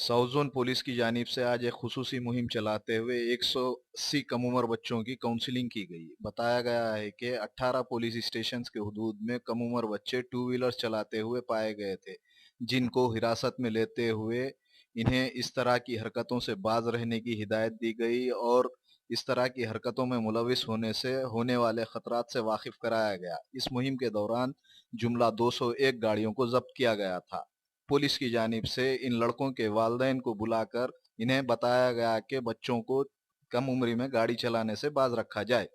South zone police की जानिब से आज एक खुसूसी मुहिम चलाते हुए 180 कम उम्र बच्चों की काउंसलिंग की गई। बताया गया है कि 18 पुलिस स्टेशन के हुदूद में कम उम्र बच्चे टू व्हीलर चलाते हुए पाए गए थे, जिनको हिरासत में लेते हुए इन्हें इस तरह की हरकतों से बाज रहने की हिदायत दी गई और इस तरह की हरकतों में मुलविस होने से होने वाले खतरात से वाकिफ कराया गया। इस मुहिम के दौरान जुमला 201 गाड़ियों को जब्त किया गया था। पुलिस की जानिब से इन लड़कों के वालिदैन को बुलाकर इन्हें बताया गया कि बच्चों को कम उम्र में गाड़ी चलाने से बाज रखा जाए।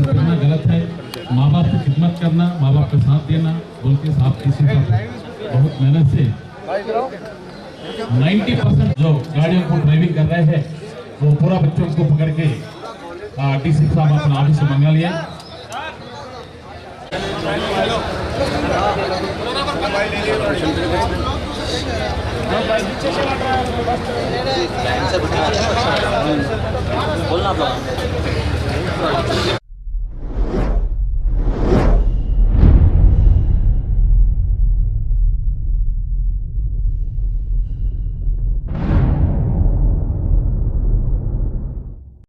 करना गलत है। माँ बाप की खिदमत करना, माँ बाप का साथ देना, बोल के साथ किसी का बहुत मेहनत से 90% जो गाड़ियों को ड्राइविंग कर रहे हैं वो पूरा बच्चों को पकड़ के डीसी साहब अपना ऑफिस से मंगा लिया। बोलना